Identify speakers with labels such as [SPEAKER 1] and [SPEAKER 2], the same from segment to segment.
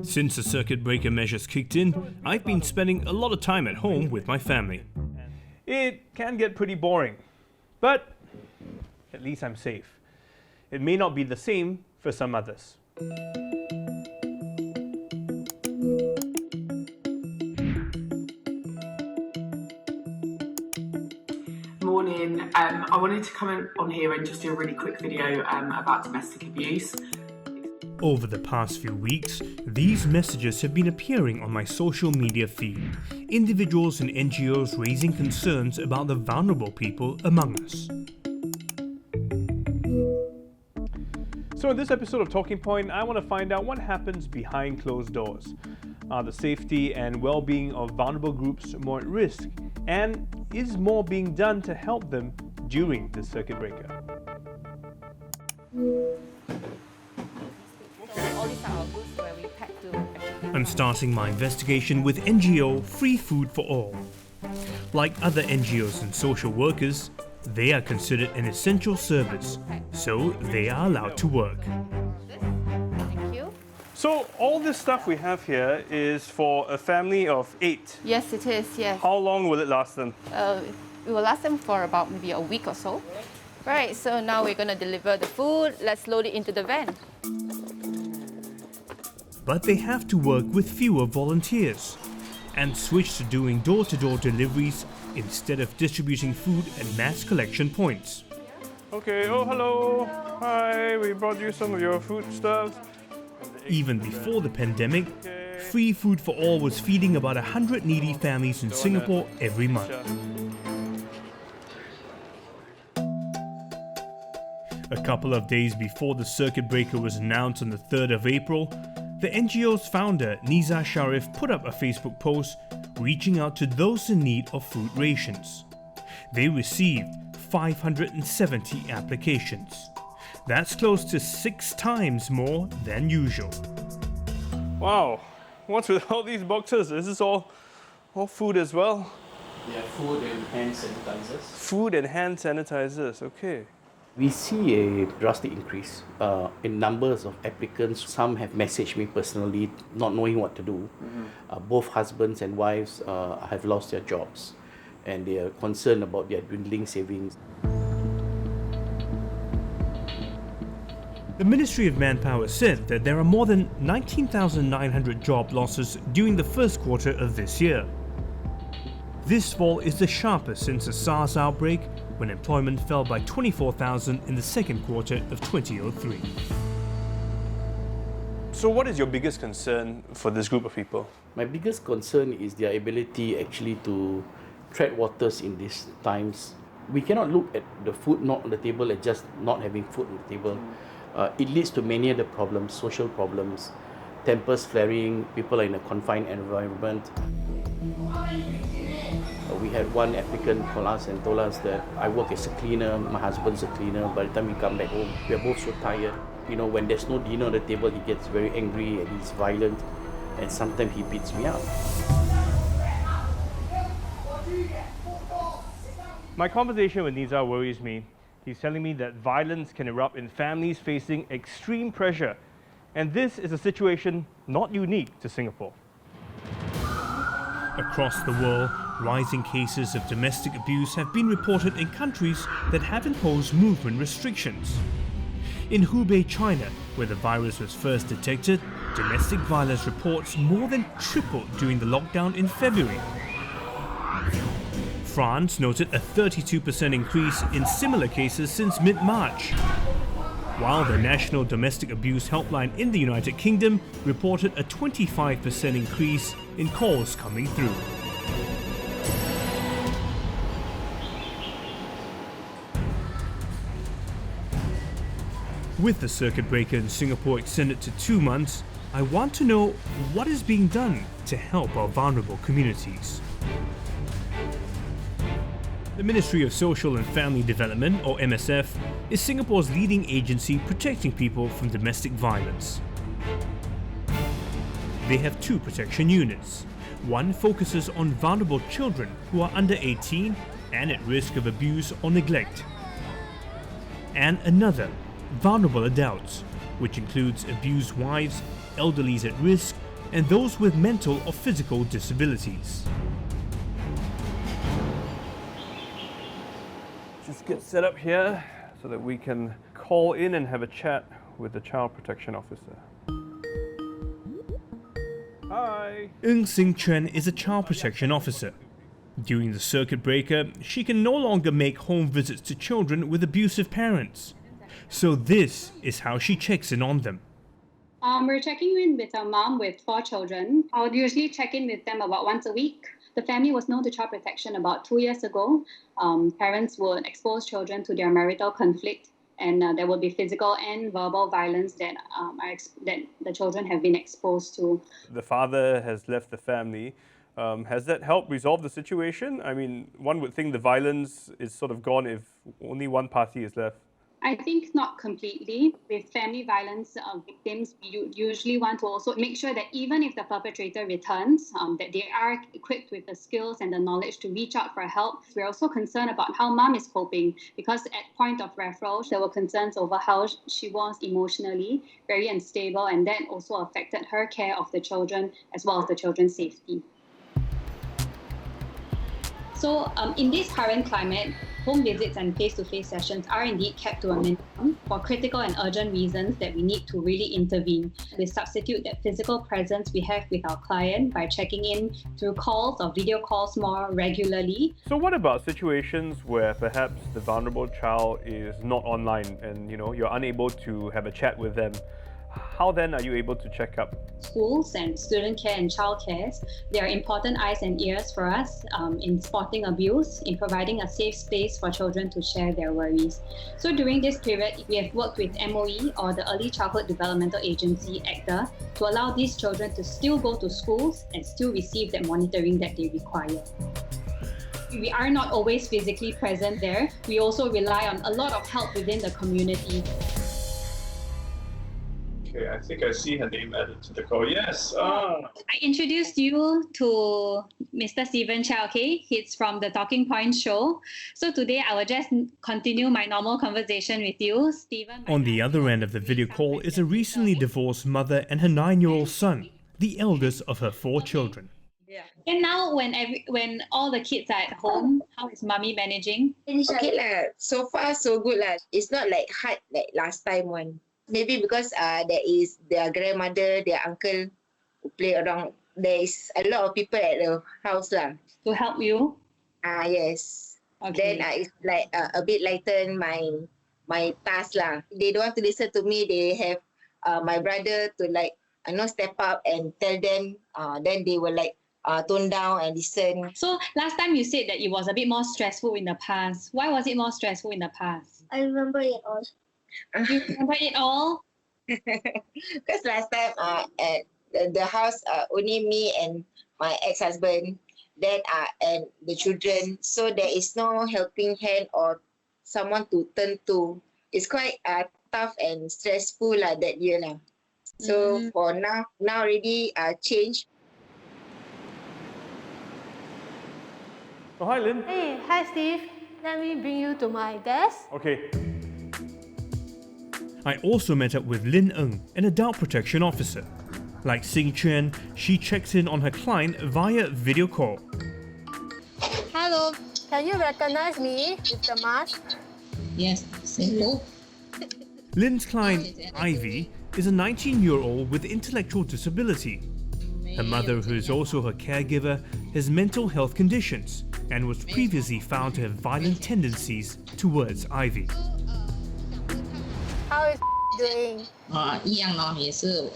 [SPEAKER 1] Since the circuit breaker measures kicked in, I've been spending a lot of time at home with my family.
[SPEAKER 2] It can get pretty boring, but at least I'm safe. It may not be the same for some others.
[SPEAKER 3] Morning. I wanted to come on here and just do a really quick video about domestic abuse.
[SPEAKER 1] Over the past few weeks, these messages have been appearing on my social media feed. Individuals and NGOs raising concerns about the vulnerable people among us.
[SPEAKER 2] So in this episode of Talking Point, I want to find out what happens behind closed doors. Are the safety and well-being of vulnerable groups more at risk? And is more being done to help them during the circuit breaker?
[SPEAKER 1] I'm starting my investigation with NGO Free Food for All. Like other NGOs and social workers, they are considered an essential service, so they are allowed to work.
[SPEAKER 4] Thank you.
[SPEAKER 2] So all this stuff we have here is for a family of 8.
[SPEAKER 4] Yes, it is, yes.
[SPEAKER 2] How long will it last them?
[SPEAKER 4] It will last them for about maybe a week or so. Right, so now we're going to deliver the food. Let's load it into the van.
[SPEAKER 1] But they have to work with fewer volunteers and switch to doing door-to-door deliveries instead of distributing food at mass collection points.
[SPEAKER 2] Okay, oh hello, hi, we brought you some of your foodstuffs.
[SPEAKER 1] Even before the pandemic, Free Food for All was feeding about 100 needy families in Singapore every month. A couple of days before the circuit breaker was announced on the 3rd of April, the NGO's founder, Nizar Sharif, put up a Facebook post reaching out to those in need of food rations. They received 570 applications. That's close to 6 times more than usual.
[SPEAKER 2] Wow, what's with all these boxes? Is this all food as well?
[SPEAKER 5] Yeah, food and hand sanitizers.
[SPEAKER 2] Food and hand sanitizers, okay.
[SPEAKER 5] We see a drastic increase in numbers of applicants. Some have messaged me personally, not knowing what to do. Both husbands and wives have lost their jobs, and they are concerned about their dwindling savings.
[SPEAKER 1] The Ministry of Manpower said that there are more than 19,900 job losses during the first quarter of this year. This fall is the sharpest since the SARS outbreak, when employment fell by 24,000 in the second quarter of 2003.
[SPEAKER 2] So what is your biggest concern for this group of people?
[SPEAKER 5] My biggest concern is their ability actually to tread waters in these times. We cannot look at the food not on the table as just not having food on the table. It leads to many other problems, social problems, tempers flaring, people are in a confined environment. We had one applicant call us and told us that I work as a cleaner, my husband's a cleaner. By the time we come back home, we are both so tired. You know, when there's no dinner on the table, he gets very angry and he's violent, and sometimes he beats me up.
[SPEAKER 2] My conversation with Nizar worries me. He's telling me that violence can erupt in families facing extreme pressure, and this is a situation not unique to Singapore.
[SPEAKER 1] Across the world, rising cases of domestic abuse have been reported in countries that have imposed movement restrictions. In Hubei, China, where the virus was first detected, domestic violence reports more than tripled during the lockdown in February. France noted a 32% increase in similar cases since mid-March, while the National Domestic Abuse Helpline in the United Kingdom reported a 25% increase in calls coming through. With the circuit breaker in Singapore extended to 2 months, I want to know what is being done to help our vulnerable communities. The Ministry of Social and Family Development, or MSF, is Singapore's leading agency protecting people from domestic violence. They have 2 protection units. One focuses on vulnerable children who are under 18 and at risk of abuse or neglect. And another, vulnerable adults, which includes abused wives, elderlies at risk, and those with mental or physical disabilities.
[SPEAKER 2] Just get set up here so that we can call in and have a chat with the Child Protection Officer. Hi.
[SPEAKER 1] Ng Sing Chen is a child protection officer. During the circuit breaker, she can no longer make home visits to children with abusive parents. So this is how she checks in on them.
[SPEAKER 6] We're checking in with a mom with 4 children. I would usually check in with them about once a week. The family was known to Child Protection about 2 years ago. Parents would expose children to their marital conflict, and there will be physical and verbal violence that the children have been exposed to.
[SPEAKER 2] The father has left the family. Has that helped resolve the situation? I mean, one would think the violence is sort of gone if only one party is left.
[SPEAKER 6] I think not completely. With family violence victims, you usually want to also make sure that even if the perpetrator returns, that they are equipped with the skills and the knowledge to reach out for help. We're also concerned about how mom is coping, because at point of referral, there were concerns over how she was emotionally, very unstable, and that also affected her care of the children as well as the children's safety. So in this current climate, home visits and face-to-face sessions are indeed kept to a minimum for critical and urgent reasons that we need to really intervene. We substitute that physical presence we have with our client by checking in through calls or video calls more regularly.
[SPEAKER 2] So what about situations where perhaps the vulnerable child is not online and you're unable to have a chat with them? How then are you able to check up?
[SPEAKER 6] Schools and student care and child cares, they are important eyes and ears for us in spotting abuse, in providing a safe space for children to share their worries. So during this period, we have worked with MOE or the Early Childhood Developmental Agency, ECDA, to allow these children to still go to schools and still receive that monitoring that they require. We are not always physically present there. We also rely on a lot of help within the community.
[SPEAKER 7] Okay, I think I see her name added to the call. Yes.
[SPEAKER 6] I introduced you to Mr. Steven Chia, okay? He's from the Talking Point show. So today I will just continue my normal conversation with you, Steven.
[SPEAKER 1] On the other end of the video call is a recently divorced mother and her 9-year-old son, the eldest of her 4 children.
[SPEAKER 6] And now when all the kids are at home, how is mommy managing?
[SPEAKER 8] Okay lah, so far so good lah. It's not like hard like last time one. Maybe because there is their grandmother, their uncle who play around. There is a lot of people at the house lah.
[SPEAKER 6] To help you?
[SPEAKER 8] Yes.
[SPEAKER 6] Okay.
[SPEAKER 8] Then it's like a bit lighten my task lah. They don't want to listen to me. They have my brother to step up and tell them. Then they will tone down and listen.
[SPEAKER 6] So last time you said that it was a bit more stressful in the past. Why was it more stressful in the past?
[SPEAKER 8] I remember it all.
[SPEAKER 6] You remember it all?
[SPEAKER 8] Because last time at the house only me and my ex-husband, then and the children. So there is no helping hand or someone to turn to. It's quite tough and stressful that year lah. So for now already changed.
[SPEAKER 2] Oh, hi, Lynn.
[SPEAKER 9] Hey, hi Steve. Let me bring you to my desk.
[SPEAKER 2] Okay.
[SPEAKER 1] I also met up with Lin Ng, an adult protection officer. Like Sing Chen, she checks in on her client via video call.
[SPEAKER 9] Hello, can you recognize me with the mask?
[SPEAKER 10] Yes, simple.
[SPEAKER 1] Lin's client, Ivy, is a 19-year-old with intellectual disability. Her mother, who is also her caregiver, has mental health conditions and was previously found to have violent tendencies towards Ivy.
[SPEAKER 9] How is doing?
[SPEAKER 10] 一样咯，也是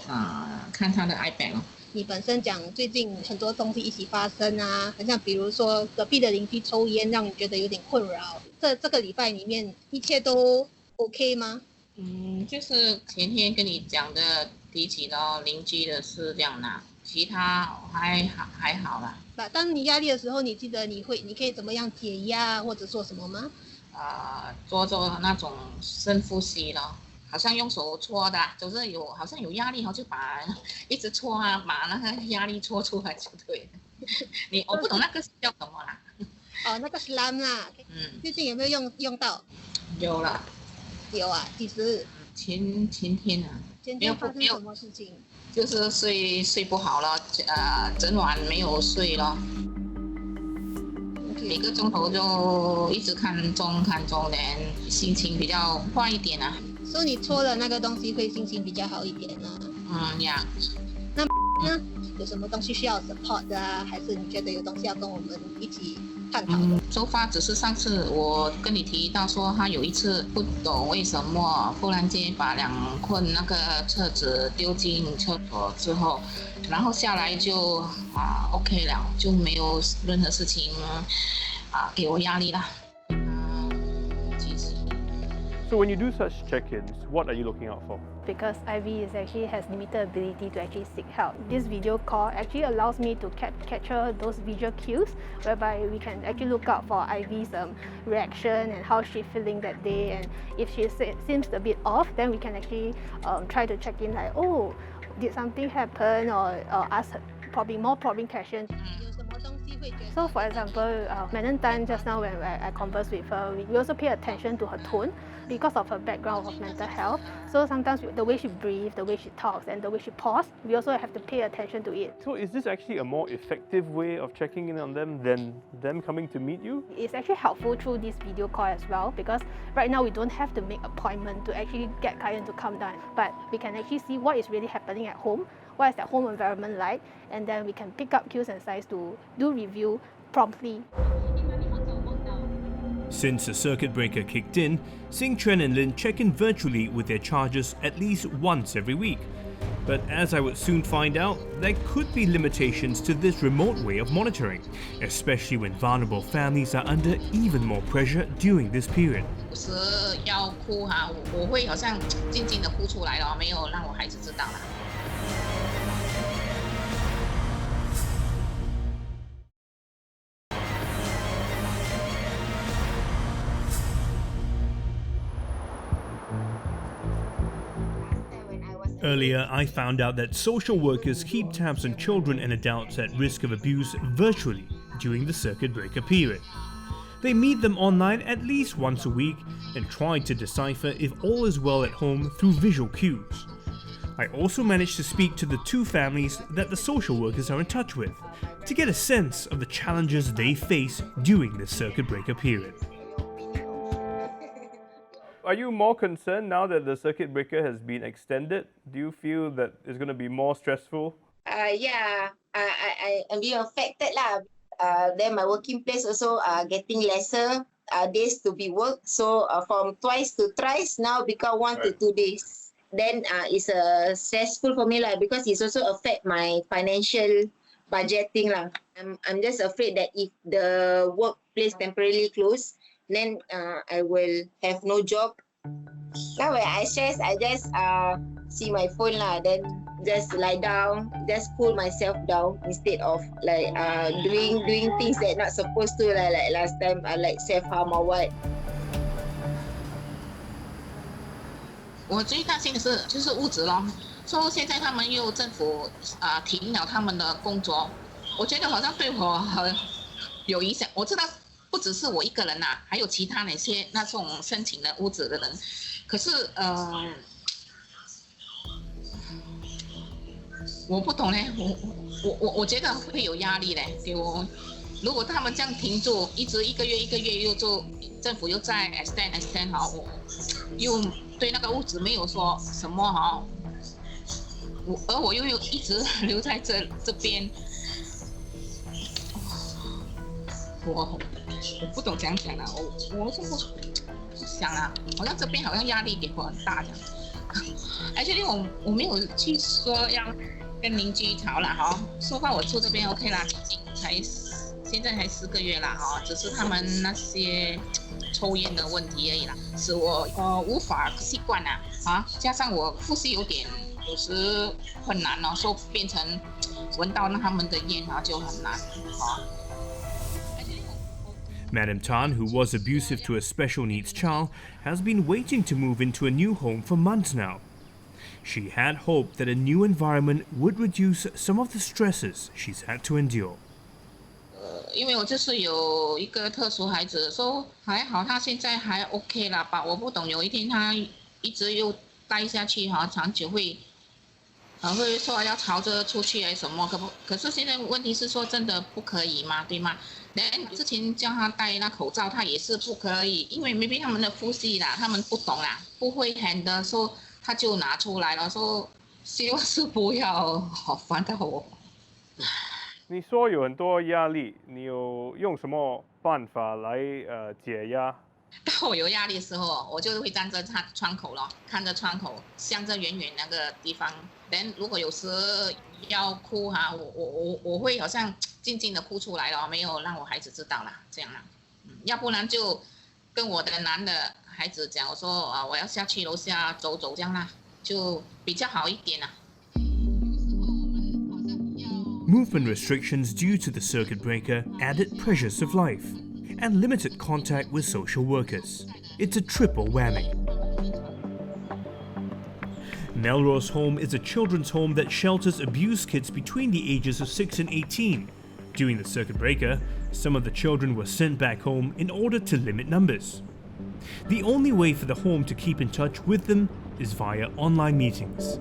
[SPEAKER 10] 看他的 iPad 咯。
[SPEAKER 9] 你本身讲最近很多东西一起发生啊，好像比如说隔壁的邻居抽烟，让你觉得有点困扰。这个礼拜里面一切都 OK 吗？
[SPEAKER 10] 就是前天跟你讲的提起了邻居的事这样啦，其他还好啦。
[SPEAKER 9] 当你压力的时候，你记得你可以怎么样解压或者做什么吗？
[SPEAKER 10] 做那种深呼吸咯，好像用手搓的，就是好像有压力，就把一直搓把那个压力搓出来就对了。我不懂那个是叫什么啦。
[SPEAKER 9] 那个 SLAM 啦。最近有没有用到？
[SPEAKER 10] 有了。
[SPEAKER 9] 有啊，几时？
[SPEAKER 10] 前天啊。
[SPEAKER 9] 前天发生什么事情？
[SPEAKER 10] 就是睡不好了，整晚没有睡了。每个钟头就一直看钟，连心情比较坏一点啊。
[SPEAKER 9] 所以你搓了那个东西会心情比较好一点啊。
[SPEAKER 10] 呀。
[SPEAKER 9] 那呢？有什么东西需要 support 的啊？还是你觉得有东西要跟我们一起探讨的？
[SPEAKER 10] 收发只是上次我跟你提到说，他有一次不懂为什么忽然间把2捆那个册子丢进厕所之后，然后下来就OK 了，就没有任何事情给我压力了。
[SPEAKER 2] So when you do such check-ins, what are you looking out for?
[SPEAKER 11] Because Ivy has limited ability to actually seek help. This video call actually allows me to capture those visual cues whereby we can actually look out for Ivy's reaction and how she's feeling that day, and if she seems a bit off, then we can actually try to check in like, oh, did something happen, or ask probably more probing questions. So for example, Madam Tan just now when I conversed with her, we also pay attention to her tone because of her background of mental health. So sometimes the way she breathes, the way she talks, and the way she pauses, we also have to pay attention to it.
[SPEAKER 2] So is this actually a more effective way of checking in on them than them coming to meet you?
[SPEAKER 11] It's actually helpful through this video call as well, because right now we don't have to make appointment to actually get client to come down, but we can actually see what is really happening at home, what is the home environment like, and then we can pick up cues and signs to do review promptly.
[SPEAKER 1] Since the circuit breaker kicked in, Sing Chuan and Lin check in virtually with their charges at least once every week. But as I would soon find out, there could be limitations to this remote way of monitoring, especially when vulnerable families are under even more pressure during this period.
[SPEAKER 10] 有时要哭我会好像静静的哭出来了，没有让我孩子知道啦。
[SPEAKER 1] Earlier, I found out that social workers keep tabs on children and adults at risk of abuse virtually during the circuit breaker period. They meet them online at least once a week and try to decipher if all is well at home through visual cues. I also managed to speak to the 2 families that the social workers are in touch with to get a sense of the challenges they face during this circuit breaker period.
[SPEAKER 2] Are you more concerned now that the circuit breaker has been extended? Do you feel that it's going to be more stressful?
[SPEAKER 8] Yeah, I'm being affected lah. Then my working place also getting lesser days to be worked. So from twice to thrice now become 1 to 2 days. Then it's stressful for me lah, because it's also affect my financial budgeting lah. I'm just afraid that if the workplace temporarily close, then I will have no job. Now when I stress, I just see my phone lah, then just lie down, just cool myself down instead of like doing things that not supposed to like last time, like self-harm or what.
[SPEAKER 10] 我最担心的是就是物质咯，说现在他们又政府停了他们的工作，我觉得好像对我很有影响。我知道不只是我一个人呐，还有其他那种申请的屋子的人。可是我不懂嘞，我觉得会有压力嘞，给我。如果他们这样停住，一直一个月又做，政府又在 extend 哈，我又对那个屋子没有说什么哈，我又一直留在这边，我不懂怎样讲啦，我想啊，好像这边好像压力给我很大这样。Actually 我没有去说要跟邻居吵啦哈，说话我住这边 OK 啦，现在才4个月啦哈，只是他们那些抽烟的问题而已啦，使我无法习惯啦啊，加上我呼吸有时很难哦，所以变成闻到他们的烟啊就很难啊。
[SPEAKER 1] Madam Tan, who was abusive to a special needs child, has been waiting to move into a new home for months now. She had hoped that a new environment would reduce some of the stresses she's had to endure.
[SPEAKER 10] 因为我就是有一个特殊孩子，说还好他现在还 OK 啦吧，我不懂有一天他一直又待下去哈，长久会说要朝着出去还是什么，可是现在问题是说真的不可以嘛，对吗？之前叫他戴那口罩，他也是不可以，因为 maybe 他们的呼吸啦，他们不懂啦，不会 handle， 说他就拿出来了，说希望是不要好烦到我。
[SPEAKER 2] 你说有很多压力，你有用什么办法来解压？
[SPEAKER 10] 当我有压力的时候，我就会站在窗口咯，看着窗口，向着远远那个地方。如果有时要哭哈，我会好像静静的哭出来了，没有让我孩子知道啦，这样啦。要不然就跟我的男的孩子讲，我说我要下去楼下走走这样啦，就比较好一点啦。
[SPEAKER 1] Movement restrictions due to the circuit breaker added pressures of life and limited contact with social workers. It's a triple whammy. Melrose Home is a children's home that shelters abused kids between the ages of 6 and 18. During the circuit breaker, some of the children were sent back home in order to limit numbers. The only way for the home to keep in touch with them is via online meetings.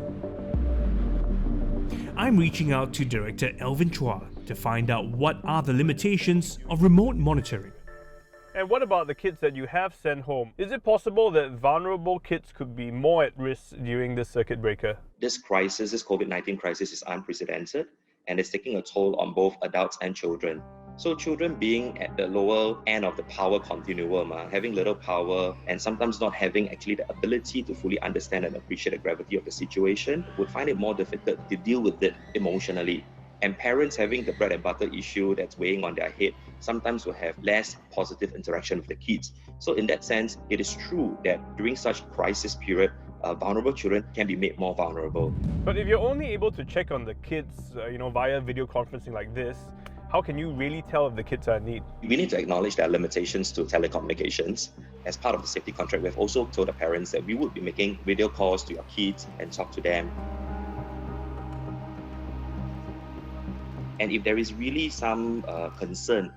[SPEAKER 1] I'm reaching out to Director Steven Chia to find out what are the limitations of remote monitoring.
[SPEAKER 2] And what about the kids that you have sent home? Is it possible that vulnerable kids could be more at risk during this circuit breaker?
[SPEAKER 12] This crisis, this COVID-19 crisis, is unprecedented and it's taking a toll on both adults and children. So children being at the lower end of the power continuum, having little power and sometimes not having actually the ability to fully understand and appreciate the gravity of the situation, would find it more difficult to deal with it emotionally. And parents having the bread and butter issue that's weighing on their head sometimes will have less positive interaction with the kids. So in that sense, it is true that during such crisis period, vulnerable children can be made more vulnerable.
[SPEAKER 2] But if you're only able to check on the kids, via video conferencing like this, how can you really tell if the kids are in need?
[SPEAKER 12] We need to acknowledge there are limitations to telecommunications. As part of the safety contract, we've also told the parents that we would be making video calls to your kids and talk to them. And if there is really some concern,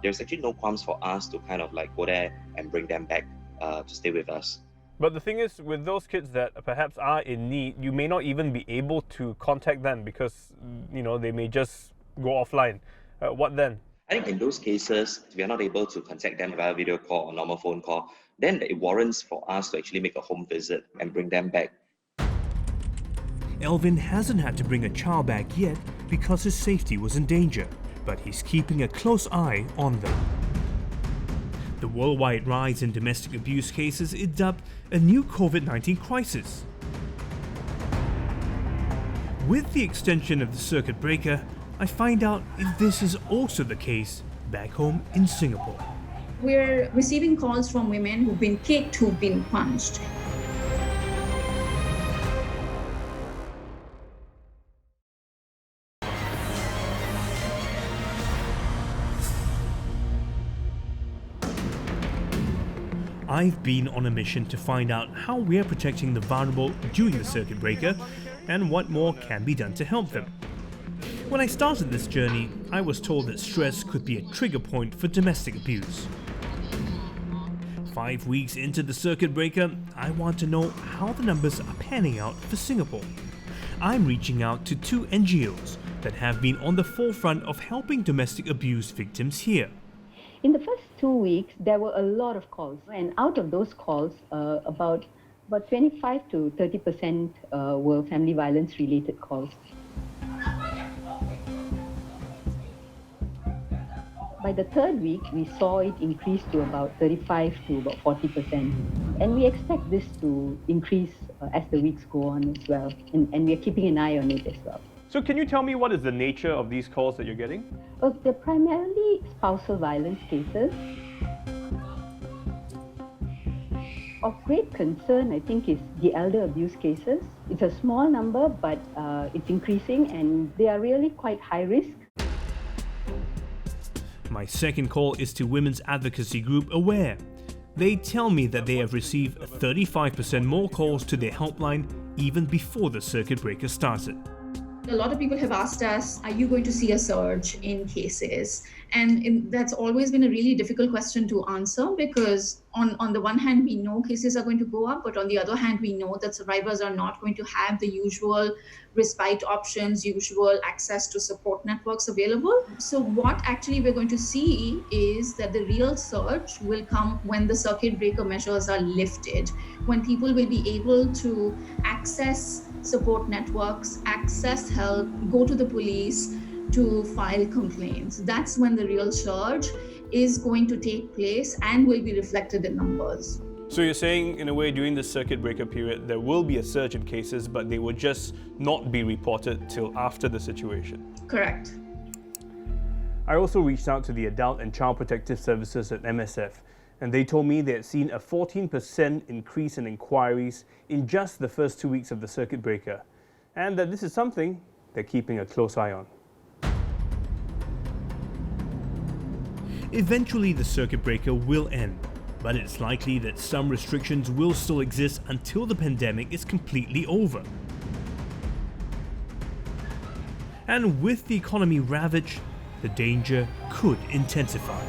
[SPEAKER 12] there's actually no qualms for us to kind of like go there and bring them back to stay with us.
[SPEAKER 2] But the thing is, with those kids that perhaps are in need, you may not even be able to contact them because, they may just go offline. What then?
[SPEAKER 12] I think in those cases, if we are not able to contact them via video call or normal phone call, then it warrants for us to actually make a home visit and bring them back.
[SPEAKER 1] Elvin hasn't had to bring a child back yet because his safety was in danger, but he's keeping a close eye on them. The worldwide rise in domestic abuse cases is dubbed a new COVID-19 crisis. With the extension of the circuit breaker, I find out if this is also the case back home in Singapore.
[SPEAKER 13] We're receiving calls from women who've been kicked, who've been punched.
[SPEAKER 1] I've been on a mission to find out how we're protecting the vulnerable during the circuit breaker and what more can be done to help them. When I started this journey, I was told that stress could be a trigger point for domestic abuse. 5 weeks into the circuit breaker, I want to know how the numbers are panning out for Singapore. I'm reaching out to 2 NGOs that have been on the forefront of helping domestic abuse victims here.
[SPEAKER 14] In the first 2 weeks, there were a lot of calls, and out of those calls, about 25 to 30% were family violence related calls. By the 3rd week, we saw it increase to about 35 to about 40%. And we expect this to increase as the weeks go on as well. And we are keeping an eye on it as well.
[SPEAKER 2] So can you tell me what is the nature of these calls that you're getting?
[SPEAKER 14] They're primarily spousal violence cases. Of great concern, I think, is the elder abuse cases. It's a small number, but it's increasing and they are really quite high risk.
[SPEAKER 1] My second call is to women's advocacy group Aware. They tell me that they have received 35% more calls to their helpline even before the circuit breaker started.
[SPEAKER 13] A lot of people have asked us, are you going to see a surge in cases? And that's always been a really difficult question to answer, because on the one hand, we know cases are going to go up, but on the other hand, we know that survivors are not going to have the usual respite options, usual access to support networks available. So what actually we're going to see is that the real surge will come when the circuit breaker measures are lifted, when people will be able to access support networks, access help, go to the police, to file complaints. That's when the real surge is going to take place and will be reflected in numbers.
[SPEAKER 2] So you're saying, in a way, during the circuit breaker period, there will be a surge in cases, but they will just not be reported till after the situation?
[SPEAKER 13] Correct.
[SPEAKER 2] I also reached out to the Adult and Child Protective Services at MSF, and they told me they had seen a 14% increase in inquiries in just the first 2 weeks of the circuit breaker, and that this is something they're keeping a close eye on.
[SPEAKER 1] Eventually, the circuit breaker will end, but it's likely that some restrictions will still exist until the pandemic is completely over. And with the economy ravaged, the danger could intensify.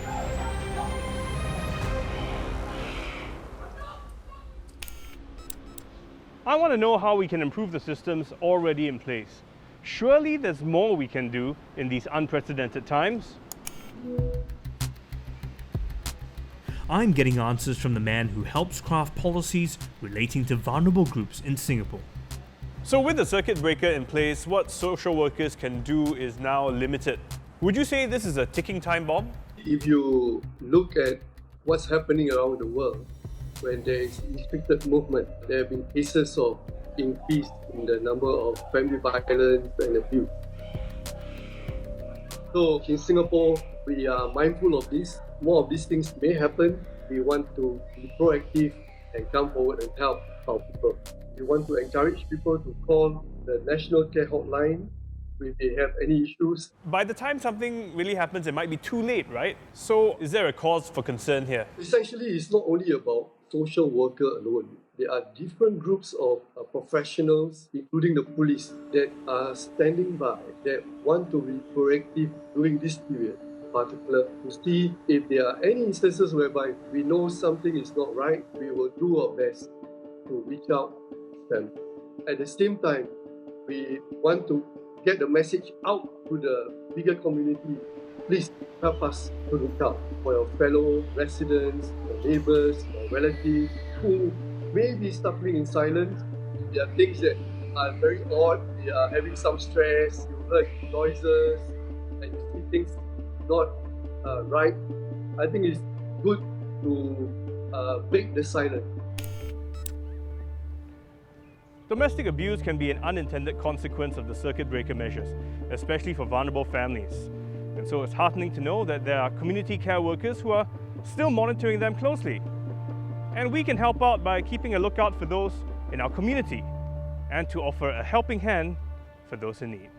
[SPEAKER 2] I want to know how we can improve the systems already in place. Surely there's more we can do in these unprecedented times.
[SPEAKER 1] I'm getting answers from the man who helps craft policies relating to vulnerable groups in Singapore.
[SPEAKER 2] So with the circuit breaker in place, what social workers can do is now limited. Would you say this is a ticking time bomb?
[SPEAKER 15] If you look at what's happening around the world, when there is restricted movement, there have been cases of increase in the number of family violence and abuse. So in Singapore, we are mindful of this. More of these things may happen. We want to be proactive and come forward and help our people. We want to encourage people to call the National Care Hotline if they have any issues.
[SPEAKER 2] By the time something really happens, it might be too late, right? So is there a cause for concern here?
[SPEAKER 15] Essentially, it's not only about social worker alone. There are different groups of professionals, including the police, that are standing by, that want to be proactive during this period, particular, to see if there are any instances whereby we know something is not right. We will do our best to reach out to them. At the same time, we want to get the message out to the bigger community. Please help us to look out for your fellow residents, your neighbours, your relatives who may be suffering in silence. There are things that are very odd. They are having some stress, you heard noises, and you see things not right. I think it's good to break the silence.
[SPEAKER 2] Domestic abuse can be an unintended consequence of the circuit breaker measures, especially for vulnerable families. And so it's heartening to know that there are community care workers who are still monitoring them closely. And we can help out by keeping a lookout for those in our community and to offer a helping hand for those in need.